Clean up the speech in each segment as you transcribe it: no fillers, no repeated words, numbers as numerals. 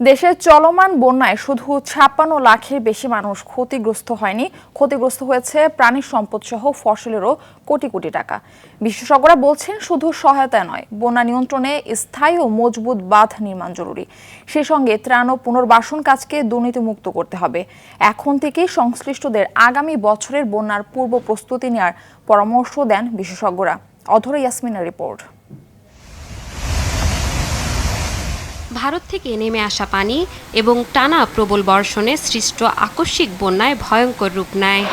দেশের চলমান বন্যায় শুধু ৫৬ লাখের বেশি মানুষ ক্ষতিগ্রস্ত হয়নি, ক্ষতিগ্রস্ত হয়েছে প্রাণী সম্পদ সহ ফসলেরও কোটি কোটি টাকা। বিশেষজ্ঞরা বলছেন শুধু সহায়তা নয়, বন্যা নিয়ন্ত্রণে স্থায়ী ও মজবুত বাঁধ নির্মাণ জরুরি। সেই সঙ্গে ত্রাণ ও পুনর্বাসন কাজকে দুর্নীতিমুক্ত করতে হবে। এখন থেকেই সংশ্লিষ্টদের আগামী বছরের বন্যার পূর্ব প্রস্তুতি নেওয়ার পরামর্শ দেন বিশেষজ্ঞরা। অধরা ইয়াসমিনের রিপোর্ট। ভারত থেকে নেমে আসা পানি এবং টানা প্রবল বর্ষণে সৃষ্ট আকস্মিক বন্যায় ভয়ঙ্কর রূপ নেয়।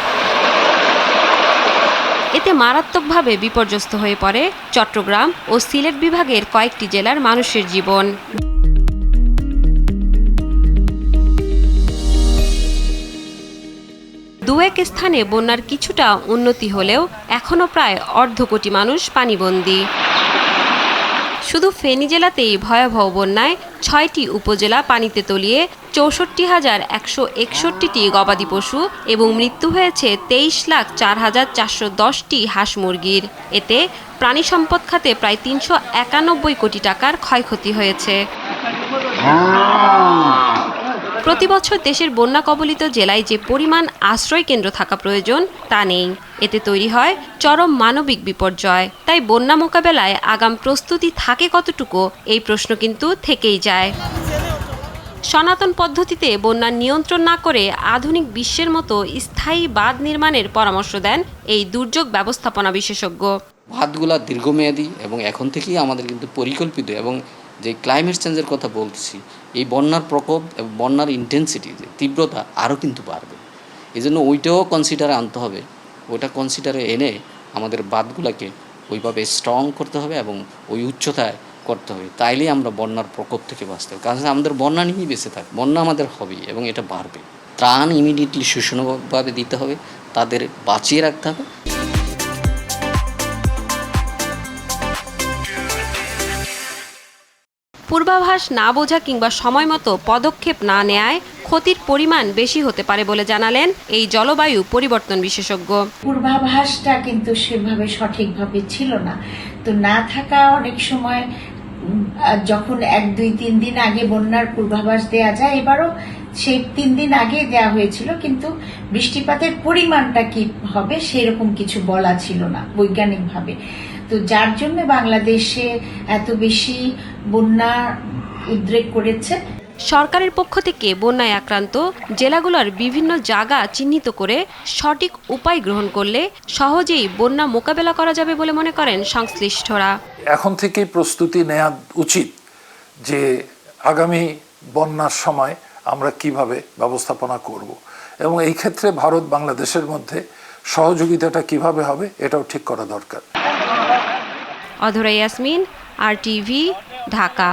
এতে মারাত্মকভাবে বিপর্যস্ত হয়ে পড়ে চট্টগ্রাম ও সিলেট বিভাগের কয়েকটি জেলার মানুষের জীবন। দু এক স্থানে বন্যার কিছুটা উন্নতি হলেও এখনও প্রায় অর্ধকোটি মানুষ পানিবন্দী। শুধু ফেনী জেলাতেই ভয়াবহ বন্যায় ৬টি উপজেলা পানিতে তলিয়ে ৬৪,১৬১টি গবাদি পশু এবং মৃত্যু হয়েছে ২৩,০৪,৪১০টি হাঁস মুরগির। এতে প্রাণী সম্পদ খাতে প্রায় ৩৯১ কোটি টাকার ক্ষয়ক্ষতি হয়েছে। প্রতি বছর দেশের বন্যা কবলিত জেলায় যে পরিমাণ আশ্রয় কেন্দ্র থাকা প্রয়োজন তা নেই। এতে তৈরি হয় চরম মানবিক বিপর্যয়। তাই বন্যা মোকাবেলায় আগাম প্রস্তুতি থাকে কতটুকু, এই প্রশ্ন কিন্তু থেকেই যায়। সনাতন পদ্ধতিতে বন্যা নিয়ন্ত্রণ না করে আধুনিক বিশ্বের মতো স্থায়ী বাঁধ নির্মাণের পরামর্শ দেন এই দুর্যোগ ব্যবস্থাপনা বিশেষজ্ঞ। বাঁধগুলা দীর্ঘমেয়াদী এবং এখন থেকেই আমাদের কিন্তু পরিকল্পিত, এবং যে ক্লাইমেট চেঞ্জের কথা বলছি, এই বন্যার প্রকোপ এবং বন্যার ইন্টেন্সিটি, যে তীব্রতা আরও কিন্তু বাড়বে। এই জন্য ওইটাও কনসিডারে আনতে হবে। ওইটা কনসিডারে এনে আমাদের বাঁধগুলোকে ওইভাবে স্ট্রং করতে হবে এবং ওই উচ্চতায় করতে হবে। তাইলেই আমরা বন্যার প্রকোপ থেকে বাঁচতে হবে। কারণ আমাদের বন্যা নিয়েই বেঁচে থাকবে, বন্যা আমাদের হবেই এবং এটা বাড়বে। ত্রাণ ইমিডিয়েটলি সুষমভাবে দিতে হবে, তাদের বাঁচিয়ে রাখতে হবে। পূর্বাভাস না বোঝা কিংবা সময় মতো পদক্ষেপ না নেয়ায় ক্ষতির পরিমাণ বেশি হতে পারে বলে জানালেন এই জলবায়ু পরিবর্তন বিশেষজ্ঞ। পূর্বাভাসটা কিন্তু সেভাবে সঠিকভাবে ছিল না, তো না থাকা অনেক সময় যখন ১, ২, ৩ দিন আগে বন্যার পূর্বাভাস দেয়া যায়, এবারও সেই ৩ দিন আগে দেয়া হয়েছিল, কিন্তু বৃষ্টিপাতের পরিমাণটা কি হবে সেরকম কিছু বলা ছিল না বৈজ্ঞানিকভাবে। তো যার জন্য বাংলাদেশে এত বেশি বন্যা উদ্রেক করেছে। সরকারের পক্ষ থেকে বন্যায় আক্রান্ত জেলাগুলোর বিভিন্ন জায়গা চিহ্নিত করে সঠিক উপায় গ্রহণ করলে সহজেই বন্যা মোকাবেলা করা যাবে বলে মনে করেন সংশ্লিষ্টরা। এখন থেকেই প্রস্তুতি নেওয়া উচিত যে আগামী বন্যার সময় আমরা কিভাবে ব্যবস্থাপনা করব, এবং এই ক্ষেত্রে ভারত বাংলাদেশের মধ্যে সহযোগিতাটা কিভাবে হবে এটাও ঠিক করা দরকার। অধরা ইয়াসমিন, RTV, ঢাকা।